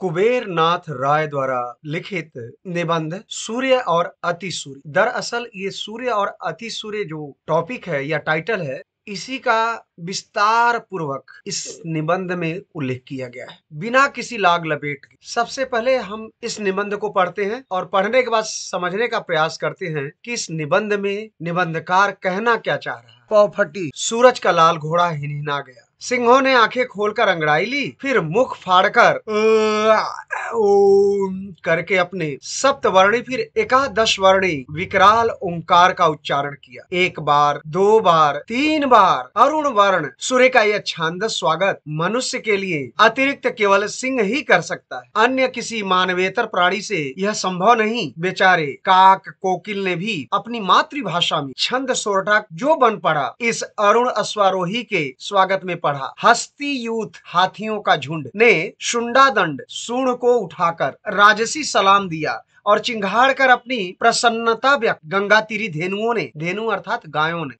कुबेर नाथ राय द्वारा लिखित निबंध सूर्य और अति सूर्य। दरअसल ये सूर्य और अति सूर्य जो टॉपिक है या टाइटल है, इसी का विस्तार पूर्वक इस निबंध में उल्लेख किया गया है, बिना किसी लाग लपेट के। सबसे पहले हम इस निबंध को पढ़ते हैं और पढ़ने के बाद समझने का प्रयास करते हैं कि इस निबंध में निबंधकार कहना क्या चाह रहा है। पौ फटी, सूरज का लाल घोड़ा हिनहिना गया। सिंहों ने आंखें खोलकर अंगड़ाई ली, फिर मुख फाड़कर ओम करके अपने सप्तवर्णी फिर एकादश वर्णी विकराल ओंकार का उच्चारण किया। एक बार, दो बार, तीन बार अरुण वर्ण सूर्य का यह छांदस स्वागत मनुष्य के लिए अतिरिक्त केवल सिंह ही कर सकता है। अन्य किसी मानवेतर प्राणी से यह संभव नहीं। बेचारे काक कोकिल ने भी अपनी मातृभाषा में छंद सोरठा जो बन पड़ा इस अरुण अश्वारोही के स्वागत में पढ़ा। हस्ती यूथ हाथियों का झुंड ने शुंडा दंड सूंड को उठाकर राजसी सलाम दिया और चिंघाड़ कर अपनी प्रसन्नता व्यक्त। गंगा तीरी धेनुओं ने, धेनु अर्थात गायों ने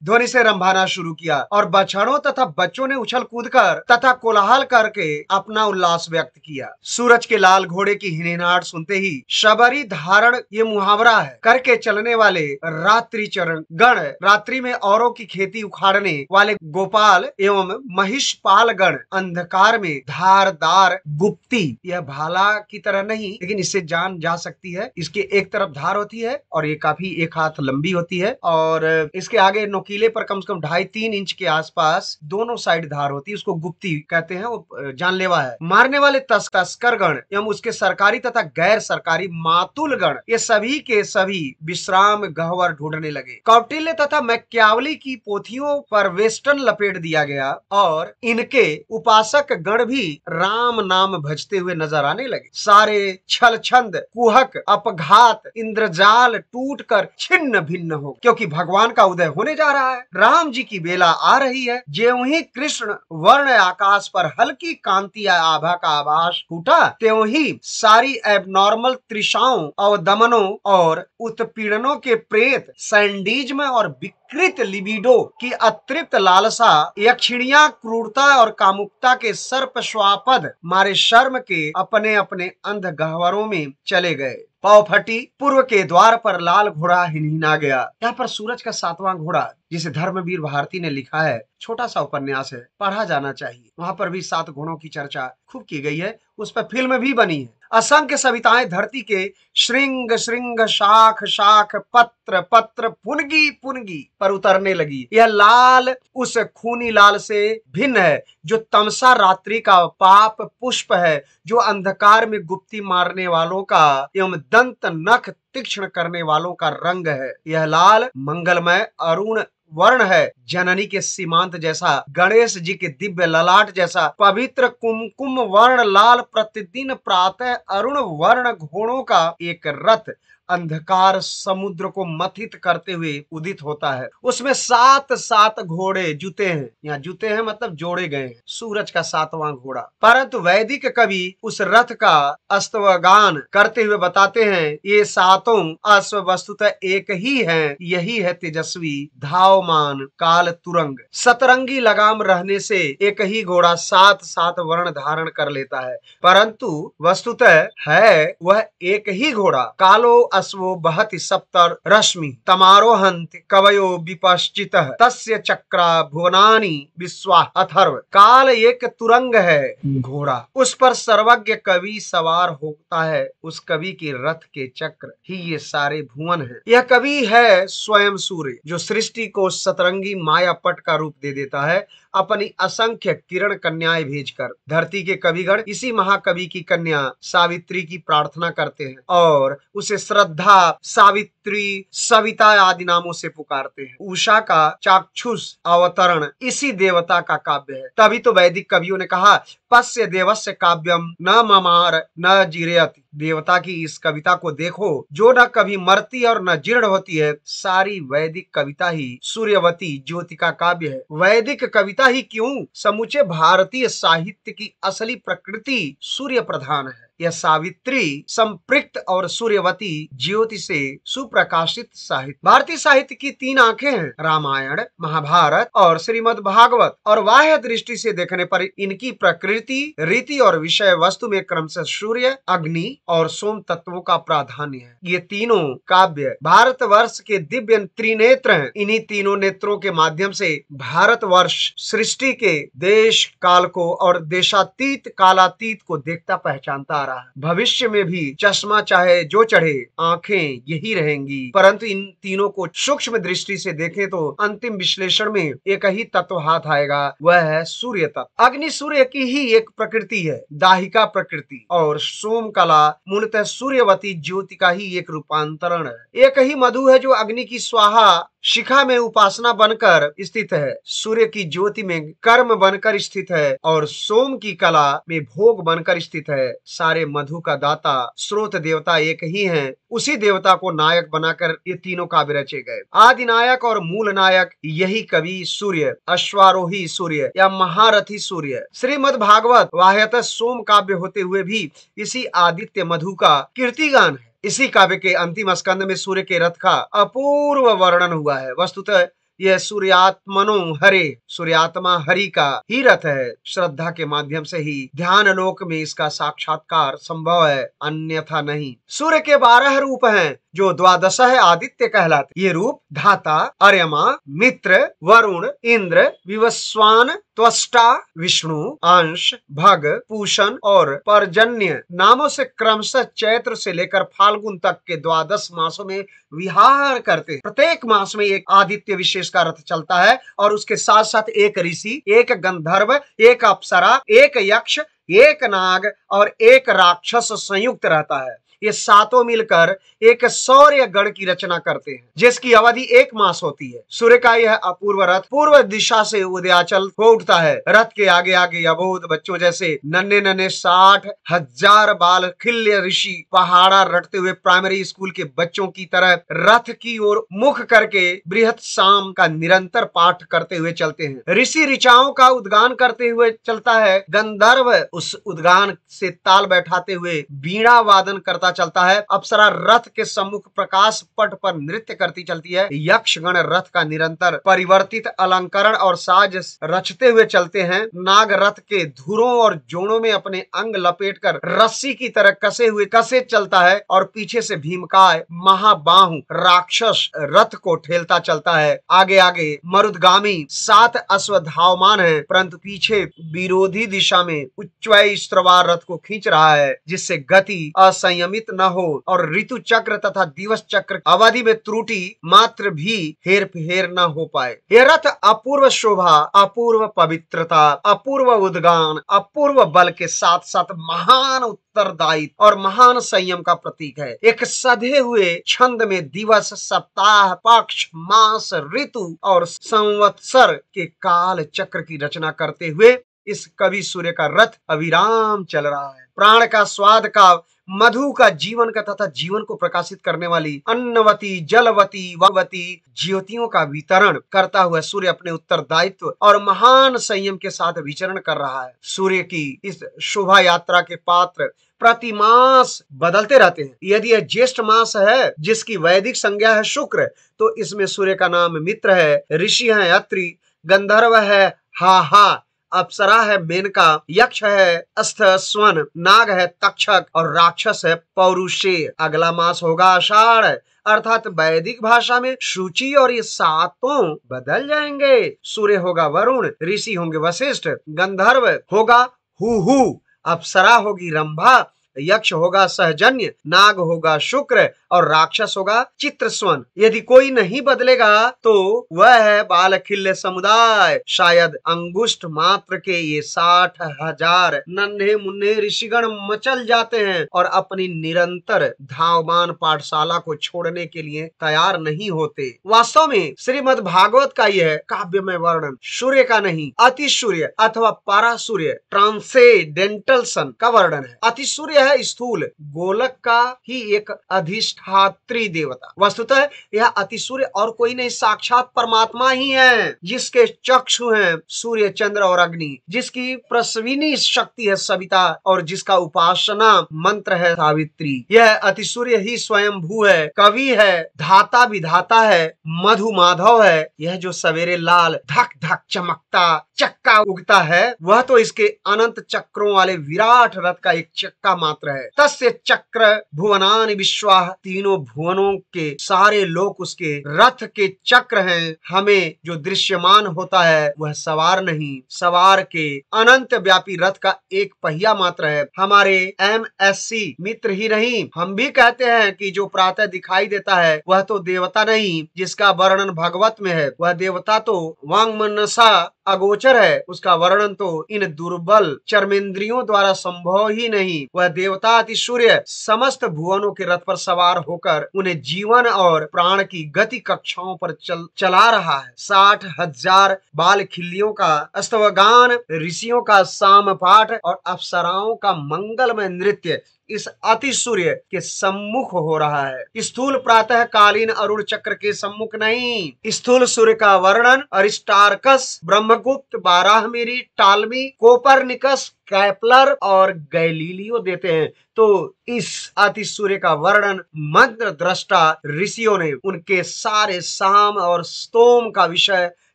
ध्वनि से रंभाना शुरू किया और बछड़ों तथा बच्चों ने उछल कूद कर तथा कोलाहल करके अपना उल्लास व्यक्त किया। सूरज के लाल घोड़े की हिनहिनाहट सुनते ही शबरी धारण ये मुहावरा है करके चलने वाले रात्रि चरण गण, रात्रि में औरों की खेती उखाड़ने वाले गोपाल एवं महिषपाल गण, अंधकार में धारदार गुप्ती, यह भाला की तरह नहीं लेकिन इससे जान जा सकती है। इसके एक तरफ धार होती है और ये काफी एक हाथ लंबी होती है और इसके आगे नोकीले पर कम से कम 2.5-3 इंच के आसपास दोनों साइड धार होती है। उसको गुप्ती कहते हैं। वो जानलेवा है। मारने वाले तस्कर गण एवं उसके सरकारी तथा गैर सरकारी मातुल गण, ये सभी के सभी विश्राम गहवर ढूंढने लगे। कौटिल्य तथा मैकियावली की पोथियों पर वेस्टर्न लपेट दिया गया और इनके उपासक गण भी राम नाम भजते हुए नजर आने लगे। सारे छल छंद कुहक अपघात इंद्रजाल टूट कर छिन्न भिन्न हो, क्योंकि भगवान का उदय होने जा रहा है। राम जी की बेला आ रही है। ज्यों ही कृष्ण वर्ण आकाश पर हल्की कांति या आभा का आभास फूटा, त्यों ही सारी एबनॉर्मल तृषाओं अवदमनों और उत्पीड़नों के प्रेत सैंडीज्म और विकृत लिबिडो की अतृप्त लालसा, यक्षिणिया क्रूरता और कामुकता के सर्प श्वापद मारे शर्म के अपने अपने अंध गहवरों में चले गए। पौ फटी, पूर्व के द्वार पर लाल घोड़ा हिनहिना गया। यहाँ पर सूरज का 7वां घोड़ा, जिसे धर्मवीर भारती ने लिखा है, छोटा सा उपन्यास है, पढ़ा जाना चाहिए। वहां पर भी 7 घोड़ों की चर्चा खूब की गई है। उस पर फिल्म भी बनी है। असंख्य सविताएं धरती के श्रृंग श्रृंग शाख शाख पत्र पत्र पुनगी पुनगी पर उतरने लगी। यह लाल उस खूनी लाल से भिन्न है जो तमसा रात्रि का पाप पुष्प है, जो अंधकार में गुप्ती मारने वालों का एवं दंत नख तीक्ष्ण करने वालों का रंग है। यह लाल मंगलमय अरुण वर्ण है, जननी के सीमांत जैसा, गणेश जी के दिव्य ललाट जैसा पवित्र कुमकुम वर्ण लाल प्रतिदिन प्रातः अरुण वर्ण घोड़ों का एक रथ अंधकार समुद्र को मथित करते हुए उदित होता है। उसमें 7 घोड़े जुते हैं। यहाँ जुते हैं मतलब जोड़े गए हैं। सूरज का 7वां घोड़ा। परंतु वैदिक कवि उस रथ का अस्तवगान करते हुए बताते हैं, ये 7 अश्व वस्तुतः एक ही हैं। यही है तेजस्वी धावमान काल तुरंग। सतरंगी लगाम रहने से एक ही घोड़ा 7 वर्ण धारण कर लेता है, परंतु वस्तुतः है वह एक ही घोड़ा। कालो अश्वो बहति सप्तर रश्मि तमारोहंत कवयो विपश्चितः तस्य चक्रा भुवनानि विश्वा अथर्व। काल एक तुरंग है घोड़ा, उस पर सर्वज्ञ कवि सवार होता है। उस कवि के रथ के चक्र ही ये सारे भुवन है। यह कवि है स्वयं सूर्य, जो सृष्टि को सतरंगी माया पट का रूप दे देता है अपनी असंख्य किरण कन्याएं भेजकर। धरती के कविगण इसी महाकवि की कन्या सावित्री की प्रार्थना करते हैं और उसे श्रद्धा सावित्री सविता आदि नामों से पुकारते हैं। उषा का चाक्षुष अवतरण इसी देवता का काव्य है। तभी तो वैदिक कवियों ने कहा, पश्य देवस्य काव्यम न ममार न जीरयति। देवता की इस कविता को देखो जो न कभी मरती और न जीर्ण होती है। सारी वैदिक कविता ही सूर्यवती ज्योति का काव्य है। वैदिक कविता ही क्यों, समूचे भारतीय साहित्य की असली प्रकृति सूर्य प्रधान है। यह सावित्री, संपृक्त और सूर्यवती ज्योति से सुप्रकाशित साहित्य। भारतीय साहित्य की तीन आंखें हैं, रामायण, महाभारत और श्रीमद् भागवत, और बाह्य दृष्टि से देखने पर इनकी प्रकृति, रीति और विषय वस्तु में क्रमशः सूर्य, अग्नि और सोम तत्वों का प्राधान्य है। ये तीनों काव्य भारतवर्ष के दिव्य त्रिनेत्र हैं। इन्हीं तीनों नेत्रों के माध्यम से भारतवर्ष सृष्टि के देश काल को और देशातीत कालातीत को देखता पहचानता आ रहा है। भविष्य में भी चश्मा चाहे जो चढ़े, आंखें यही रहेंगी, परंतु इन तीनों को सूक्ष्म दृष्टि से देखें तो अंतिम विश्लेषण में एक ही तत्व हाथ आएगा, वह है सूर्य तत्व। अग्नि सूर्य की ही एक प्रकृति है, दाहिका प्रकृति, और सोम कला मूलतः सूर्यवती ज्योति का ही एक रूपांतरण है। एक ही मधु है जो अग्नि की स्वाहा शिखा में उपासना बनकर स्थित है, सूर्य की ज्योति में कर्म बनकर स्थित है और सोम की कला में भोग बनकर स्थित है। सारे मधु का दाता स्रोत देवता एक ही है, उसी देवता को नायक बनाकर ये तीनों काव्य रचे गए। आदि नायक और मूल नायक यही कवि सूर्य, अश्वारोही सूर्य या महारथी सूर्य। श्रीमद् भागवत बाह्यतः सोम काव्य होते हुए भी इसी आदित्य मधु का कीर्तिगान है। इसी काव्य के अंतिम स्कंद में सूर्य के रथ का अपूर्व वर्णन हुआ है। वस्तुतः यह सूर्यात्मनो हरे, सूर्यात्मा हरि का ही रथ है। श्रद्धा के माध्यम से ही ध्यान लोक में इसका साक्षात्कार संभव है, अन्यथा नहीं। सूर्य के 12 रूप हैं जो द्वादश आदित्य कहलाते। ये रूप धाता, अर्यमा, मित्र, वरुण, इंद्र, विवस्वान, त्वष्टा, विष्णु, अंश, भग, पूषण और पर्जन्य नामों से क्रमशः चैत्र से लेकर फाल्गुन तक के 12 मासों में विहार करते हैं। प्रत्येक मास में एक आदित्य विशेष का रथ चलता है और उसके साथ साथ एक ऋषि, एक गंधर्व, एक अप्सरा, एक यक्ष, एक नाग और एक राक्षस संयुक्त रहता है। ये सातों मिलकर एक सौर्य गण की रचना करते हैं, जिसकी अवधि 1 मास होती है। सूर्य का यह अपूर्व रथ पूर्व दिशा से उदयाचल हो उठता है। रथ के आगे आगे अबोध बच्चों जैसे नन्हे नन्हे 60,000 बाल खिल्य ऋषि पहाड़ा रटते हुए प्राइमरी स्कूल के बच्चों की तरह रथ की ओर मुख करके बृहत साम का निरंतर पाठ करते हुए चलते हैं। ऋषि ऋचाओं का उद्गान करते हुए चलता है। गंधर्व उस उद्गान से ताल बैठाते हुए वीणा वादन करता चलता है। अप्सरा रथ के सम्मुख प्रकाश पट पर नृत्य करती चलती है। यक्षगण रथ का निरंतर परिवर्तित अलंकरण और साज रचते हुए चलते हैं। नाग रथ के धुरों और जोड़ों में अपने अंग लपेटकर रस्सी की तरह कसे चलता है और पीछे से भीमकाय महाबाहु राक्षस रथ को ठेलता चलता है। आगे आगे मरुदगामी 7 अश्व धावमान है, परंतु पीछे विरोधी दिशा में उच्चवायु स्त्रवार रथ को खींच रहा है, जिससे गति असंयमित न हो और ऋतु चक्र तथा दिवस चक्र अवधि में त्रुटि मात्र भी हेर फेर न हो पाए। यह रथ अपूर्व शोभा, अपूर्व पवित्रता, अपूर्व उद्गान, अपूर्व बल के साथ साथ महान उत्तरदायित्व और महान संयम का प्रतीक है। एक सधे हुए छंद में दिवस, सप्ताह, पक्ष, मास, ऋतु और संवत्सर के काल चक्र की रचना करते हुए इस कवि सूर्य का रथ अविराम चल रहा है। प्राण का, स्वाद का, मधु का, जीवन का तथा जीवन को प्रकाशित करने वाली अन्नवती, जलवती, वावती ज्योतियों का वितरण करता हुआ सूर्य अपने उत्तरदायित्व और महान संयम के साथ विचरण कर रहा है। सूर्य की इस शोभा यात्रा के पात्र प्रति मास बदलते रहते हैं। यदि यह ज्येष्ठ मास है जिसकी वैदिक संज्ञा है शुक्र, तो इसमें सूर्य का नाम मित्र है, ऋषि है अत्रि, गंधर्व है हा, अप्सरा है मेनका, यक्ष है अस्थ स्वन, नाग है तक्षक और राक्षस है पौरुषेय। अगला मास होगा आषाढ़, अर्थात वैदिक भाषा में शुचि, और ये सातों बदल जाएंगे। सूर्य होगा वरुण, ऋषि होंगे वशिष्ठ, गंधर्व होगा हु, अप्सरा होगी रंभा, यक्ष होगा सहजन्य, नाग होगा शुक्र और राक्षस होगा चित्रस्वन। यदि कोई नहीं बदलेगा तो वह है बालखिल्य समुदाय। शायद अंगुष्ठ मात्र के ये 60,000 नन्हे मुन्ने ऋषिगण मचल जाते हैं और अपनी निरंतर धावमान पाठशाला को छोड़ने के लिए तैयार नहीं होते। वास्तव में श्रीमद् भागवत का यह काव्यमय वर्णन सूर्य का नहीं, अति सूर्य अथवा पारा सूर्य ट्रांसेंडेंटल सन का वर्णन है। अति सूर्य है स्थूल गोलक का ही एक अधिष्ठान अधिष्ठात्री देवता। वस्तुतः यह अतिसूर्य और कोई नहीं, साक्षात परमात्मा ही है, जिसके चक्षु हैं सूर्य, चंद्र और अग्नि, जिसकी प्रसविनी शक्ति है सविता और जिसका उपासना मंत्र है सावित्री। यह अतिसूर्य ही स्वयं भू है, कवि है, धाता विधाता है, मधु माधव है। यह जो सवेरे लाल धक धक चमकता चक्का उगता है, वह तो इसके अनंत चक्रों वाले विराट रथ का एक चक्का मात्र है। तस्य चक्र भुवनानि विश्वा, तीनों भुवनों के सारे लोक उसके रथ के चक्र हैं। हमें जो दृश्यमान होता है वह सवार नहीं, सवार के अनंत व्यापी रथ का एक पहिया मात्र है। हमारे MSC मित्र ही नहीं, हम भी कहते हैं कि जो प्रातः दिखाई देता है वह तो देवता नहीं, जिसका वर्णन भागवत में है वह देवता तो वांग मनसा अगोचर है, उसका वर्णन तो इन दुर्बल चर्मेंद्रियों द्वारा संभव ही नहीं। वह देवता अतिसूर्य समस्त भुवनों के रथ पर सवार होकर उन्हें जीवन और प्राण की गति कक्षाओं पर चला रहा है। 60,000 बाल खिल्लियों का स्तवगान, ऋषियों का साम पाठ और अप्सराओं का मंगलमय नृत्य इस अतिसूर्य के सम्मुख हो रहा है। स्थूल प्रातः कालीन अरुण चक्र के सम्मुख नहीं। स्थूल सूर्य का वर्णन अरिस्टार्कस, ब्रह्मगुप्त, बाराहमिरी, टालमी, कोपरनिकस, कैप्लर और गैलीलियो देते हैं, तो इस अतिसूर्य का वर्णन मंत्र दृष्टा ऋषियों ने उनके सारे साम और स्तोम का विषय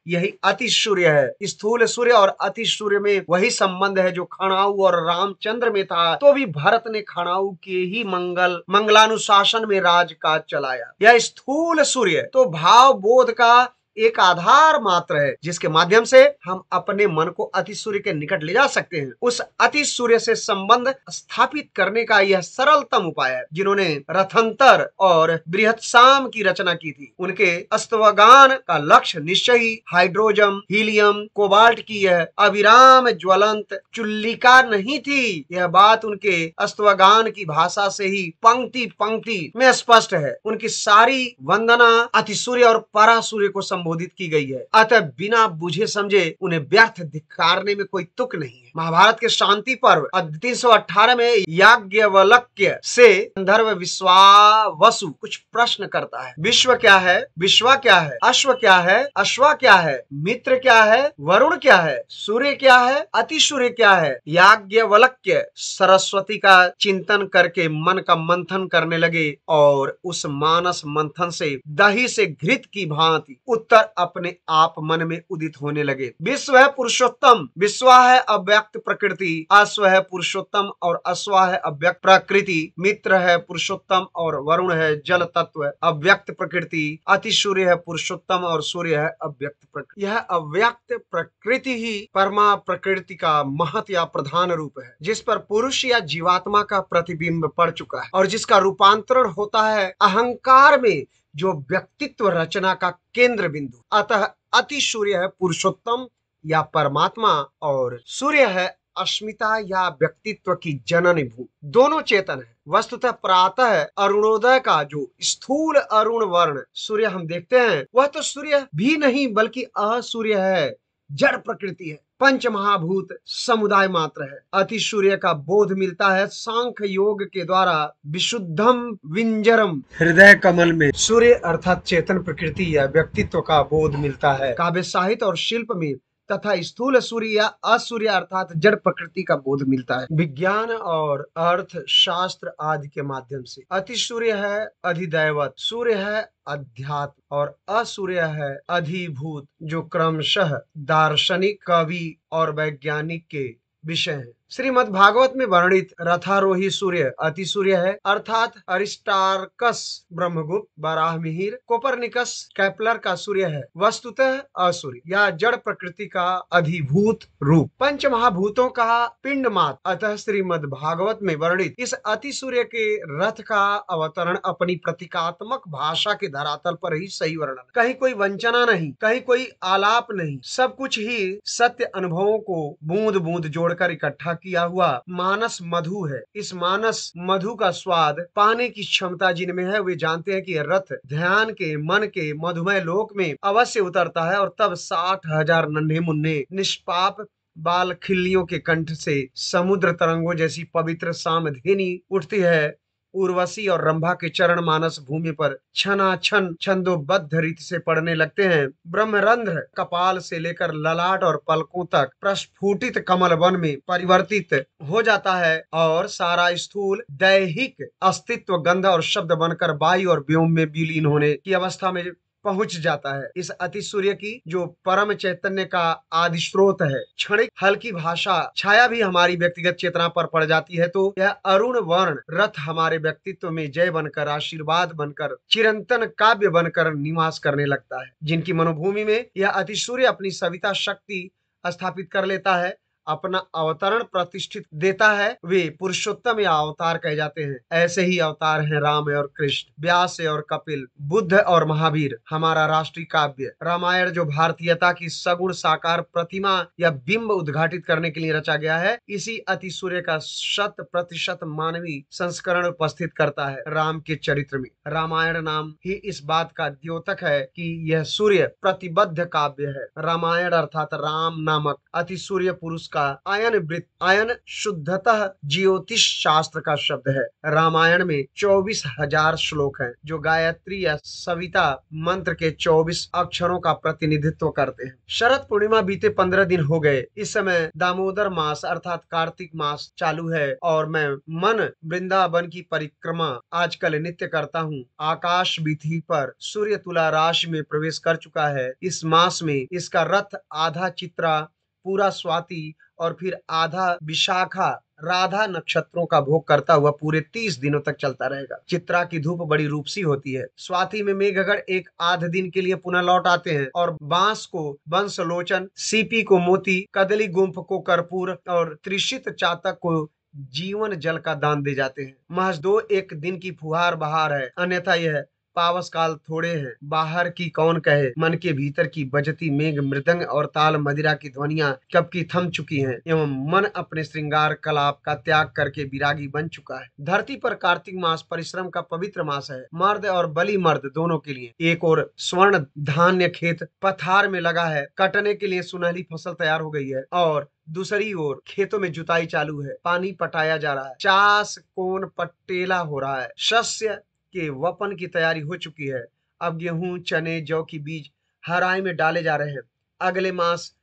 यही अतिसूर्य है। स्थूल सूर्य और अतिसूर्य में वही संबंध है जो खड़ाऊ और रामचंद्र में था, तो भी भरत ने खड़ाऊ के ही मंगलानुशासन में राजकाज चलाया। यह स्थूल सूर्य तो भाव बोध का एक आधार मात्र है, जिसके माध्यम से हम अपने मन को अतिसूर्य के निकट ले जा सकते हैं। उस अतिसूर्य से संबंध स्थापित करने का यह सरलतम उपाय है। जिन्होंने रथंतर और बृहत्साम की रचना की थी, उनके स्तवगान का लक्ष्य निश्चय ही हाइड्रोजन, हीलियम, कोबाल्ट की यह अविराम ज्वलंत चुल्लिका नहीं थी। यह बात उनके स्तवगान की भाषा से ही पंक्ति पंक्ति में स्पष्ट है। उनकी सारी वंदना अतिसूर्य और परासूर्य को संबोधित की गई है। अतः बिना बुझे समझे उन्हें व्यर्थ धिक्कारने में कोई तुक नहीं है। महाभारत के शांति पर्व 318 में याज्ञवल्क्य से संदर्भ विश्वावसु कुछ प्रश्न करता है। विश्व क्या है, विश्वा क्या है, अश्व क्या है, अश्वा क्या है, मित्र क्या है, वरुण क्या है, सूर्य क्या है, अतिसूर्य क्या है। याज्ञवल्क्य सरस्वती का चिंतन करके मन का मंथन करने लगे और उस मानस मंथन से दही से घृत की भांति उत्तर अपने आप मन में उदित होने लगे। विश्व है पुरुषोत्तम, विश्वा है अव्यक्त प्रकृति, अश्व है पुरुषोत्तम और अश्वा है अव्यक्त प्रकृति, मित्र है पुरुषोत्तम और वरुण है जल तत्व अव्यक्त प्रकृति, अतिसूर्य है पुरुषोत्तम और सूर्य है अव्यक्त प्रकृति। यह अव्यक्त प्रकृति ही परमा प्रकृति का महत या प्रधान रूप है, जिस पर पुरुष या जीवात्मा का प्रतिबिंब पड़ चुका है और जिसका रूपांतरण होता है अहंकार में, जो व्यक्तित्व रचना का केंद्र बिंदु। अतः अतिसूर्य है पुरुषोत्तम या परमात्मा और सूर्य है अस्मिता या व्यक्तित्व की जननी भू। दोनों चेतन है। वस्तुतः प्रातः अरुणोदय का जो स्थूल अरुण वर्ण सूर्य हम देखते हैं, वह तो सूर्य भी नहीं बल्कि असूर्य है, जड़ प्रकृति है, पंच महाभूत समुदाय मात्र है। अतिसूर्य का बोध मिलता है सांख्य योग के द्वारा विशुद्धम विंजरम हृदय कमल में। सूर्य अर्थात चेतन प्रकृति या व्यक्तित्व का बोध मिलता है काव्य साहित्य और शिल्प में, तथा स्थूल सूर्य या असूर्य अर्थात जड़ प्रकृति का बोध मिलता है विज्ञान और अर्थ शास्त्र आदि के माध्यम से। अतिसूर्य है अधिदैवत, सूर्य है अध्यात्म और असूर्य है अधिभूत, जो क्रमशः दार्शनिक, कवि और वैज्ञानिक के विषय है। श्रीमद् भागवत में वर्णित रथारोही सूर्य अतिसूर्य है, अर्थात अरिस्टार्कस, ब्रह्मगुप्त, बाराहमिहिर, कोपरनिकस, कैप्लर का सूर्य है वस्तुतः असूर्य या जड़ प्रकृति का अधिभूत रूप, पंच महाभूतों का पिंड मात्र। अतः श्रीमद् भागवत में वर्णित इस अतिसूर्य के रथ का अवतरण अपनी प्रतीकात्मक भाषा के धरातल पर ही सही वर्णन, कहीं कोई वंचना नहीं, कहीं कोई आलाप नहीं, सब कुछ ही सत्य अनुभवों को बूंद बूंद जोड़कर इकट्ठा किया हुआ मानस मधु है। इस मानस मधु का स्वाद पाने की क्षमता जिनमें है, वे जानते हैं कि यह रथ ध्यान के मन के मधुमय लोक में अवश्य उतरता है और तब 60,000 नन्हे मुन्ने निष्पाप बाल खिल्लियों के कंठ से समुद्र तरंगों जैसी पवित्र सामधेनी उठती है उर्वशी और रंभा के चरण मानस भूमि पर छनाछन छंदोबद्ध रीति से पड़ने लगते हैं। ब्रह्मरंध्र कपाल से लेकर ललाट और पलकों तक प्रस्फुटित कमल वन में परिवर्तित हो जाता है और सारा स्थूल दैहिक अस्तित्व गंध और शब्द बनकर वायु और व्योम में विलीन होने की अवस्था में पहुंच जाता है। इस अति सूर्य की जो परम चैतन्य का आदि स्रोत है, क्षणिक हल्की भाषा छाया भी हमारी व्यक्तिगत चेतना पर पड़ जाती है तो यह अरुण वर्ण रथ हमारे व्यक्तित्व में जय बनकर, आशीर्वाद बनकर, चिरंतन काव्य बनकर निवास करने लगता है। जिनकी मनोभूमि में यह अति सूर्य अपनी सविता शक्ति स्थापित कर लेता है, अपना अवतरण प्रतिष्ठित देता है, वे पुरुषोत्तम या अवतार कहे जाते हैं। ऐसे ही अवतार हैं राम और कृष्ण, व्यास और कपिल, बुद्ध और महावीर। हमारा राष्ट्रीय काव्य रामायण जो भारतीयता की सगुण साकार प्रतिमा या बिंब उद्घाटित करने के लिए रचा गया है, इसी अति सूर्य का 100% मानवीय संस्करण उपस्थित करता है। राम के चरित्र में रामायण नाम ही इस बात का द्योतक है कि यह सूर्य प्रतिबद्ध काव्य है। रामायण अर्थात राम नामक अति सूर्य पुरुष का आयन शुद्धतः ज्योतिष शास्त्र का शब्द है। रामायण में 24,000 श्लोक हैं जो गायत्री या सविता मंत्र के 24 अक्षरों का प्रतिनिधित्व करते हैं। शरद पूर्णिमा बीते 15 दिन हो गए। इस समय दामोदर मास अर्थात कार्तिक मास चालू है और मैं मन वृंदावन की परिक्रमा आजकल नित्य करता हूँ। आकाश वीथी पर सूर्य तुला राशि में प्रवेश कर चुका है। इस मास में इसका रथ आधा चित्रा, पूरा स्वाति और फिर आधा विशाखा राधा नक्षत्रों का भोग करता हुआ पूरे 30 दिनों तक चलता रहेगा। चित्रा की धूप बड़ी रूपसी होती है। स्वाति में मेघगढ़ एक आध दिन के लिए पुनः लौट आते हैं और बांस को बंसलोचन, सीपी को मोती, कदली गुंफ को कर्पूर और त्रिशित चातक को जीवन जल का दान दे जाते हैं। महज 2-1 दिन की फुहार बहार है, अन्यथा यह पावस काल थोड़े हैं। बाहर की कौन कहे, मन के भीतर की बजती मेघ मृदंग और ताल मदिरा की ध्वनियां कब की थम चुकी हैं एवं मन अपने श्रृंगार कलाप का त्याग करके विरागी बन चुका है। धरती पर कार्तिक मास परिश्रम का पवित्र मास है, मर्द और बली मर्द दोनों के लिए। एक और स्वर्ण धान्य खेत पथार में लगा है, कटने के लिए सुनहली फसल तैयार हो गई है और दूसरी ओर खेतों में जुताई चालू है, पानी पटाया जा रहा है, चास कोन पटेला हो रहा है, शस्य के वपन की तैयारी हो चुकी है। अब गेहूं, चने, जौ की बीज हराई में डाले जा रहे हैं। अगले मास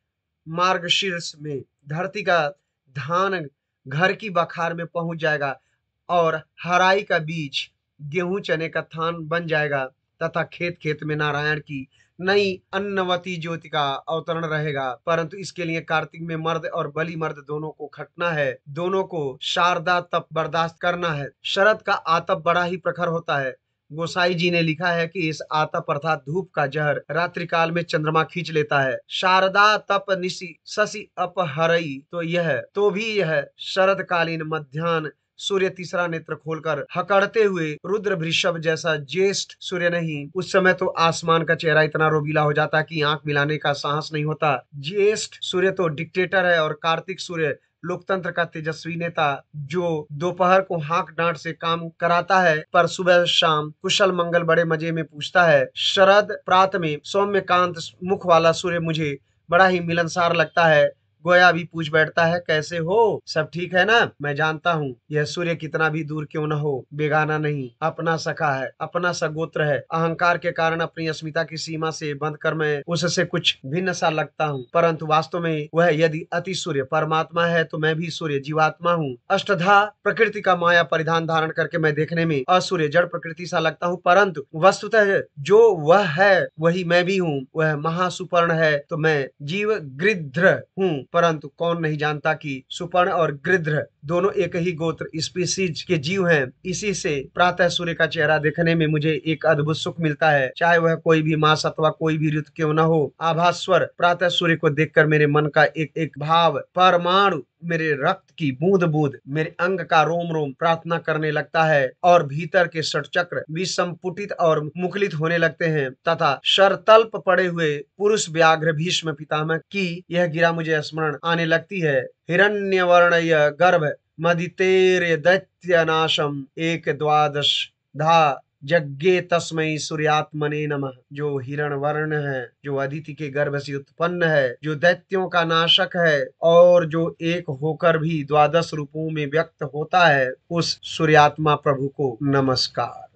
मार्गशीर्ष में धरती का धान घर की बखार में पहुंच जाएगा और हराई का बीज गेहूं चने का थान बन जाएगा तथा खेत खेत में नारायण की नई अन्नवती ज्योति का अवतरण रहेगा। परंतु इसके लिए कार्तिक में मर्द और बली मर्द दोनों को खटना है, दोनों को शारदा तप बर्दाश्त करना है। शरद का आतप बड़ा ही प्रखर होता है। गोसाई जी ने लिखा है कि इस आतप अर्थात धूप का जहर रात्रि काल में चंद्रमा खींच लेता है। शारदा तप निशि शशि अपहरई, तो भी यह शरदकालीन मध्याह्न सूर्य तीसरा नेत्र खोलकर हकड़ते हुए रुद्र वृषभ जैसा ज्येष्ठ सूर्य नहीं। उस समय तो आसमान का चेहरा इतना रोबीला हो जाता कि आंख मिलाने का साहस नहीं होता। ज्येष्ठ सूर्य तो डिक्टेटर है और कार्तिक सूर्य लोकतंत्र का तेजस्वी नेता जो दोपहर को हाँक डांट से काम कराता है पर सुबह शाम कुशल मंगल बड़े मजे में पूछता है। शरद प्रात में सौम्यकांत मुख वाला सूर्य मुझे बड़ा ही मिलनसार लगता है। गोया भी पूछ बैठता है, कैसे हो, सब ठीक है ना? मैं जानता हूँ यह सूर्य कितना भी दूर क्यों न हो, बेगाना नहीं, अपना सखा है, अपना सगोत्र है। अहंकार के कारण अपनी अस्मिता की सीमा से बंध कर मैं उससे कुछ भिन्न सा लगता हूँ, परंतु वास्तव में वह यदि अति सूर्य परमात्मा है तो मैं भी सूर्य जीवात्मा हूँ। अष्टधा प्रकृति का माया परिधान धारण करके मैं देखने में असूर्य जड़ प्रकृति सा लगता हूँ, परंतु वस्तुतः जो वह है वही मैं भी हूँ। वह महासुपर्ण है तो मैं जीव गृध्र हूँ, परंतु कौन नहीं जानता कि सुपर्ण और गृध्र दोनों एक ही गोत्र स्पीसीज के जीव हैं। इसी से प्रातः सूर्य का चेहरा देखने में मुझे एक अद्भुत सुख मिलता है, चाहे वह कोई भी मास अथवा कोई भी ऋतु क्यों न हो। आभास्वर प्रातः सूर्य को देखकर मेरे मन का एक एक भाव परमाणु, मेरे रक्त की बूंद बूंद, मेरे अंग का रोम रोम प्रार्थना करने लगता है और भीतर के षटचक्र विसंपुटित और मुखलित होने लगते हैं तथा शरतल्प पड़े हुए पुरुष व्याघ्र भीष्म पितामह की यह गिरा मुझे स्मरण आने लगती है। हिरण्यवर्णय गर्भ मदितेर्य दैत्य नाशम एक द्वादश धा जग्गे तस्मै सूर्यात्मने नमः। जो हिरण वर्ण है, जो अदिति के गर्भ से उत्पन्न है, जो दैत्यों का नाशक है और जो एक होकर भी 12 रूपों में व्यक्त होता है, उस सूर्यात्मा प्रभु को नमस्कार।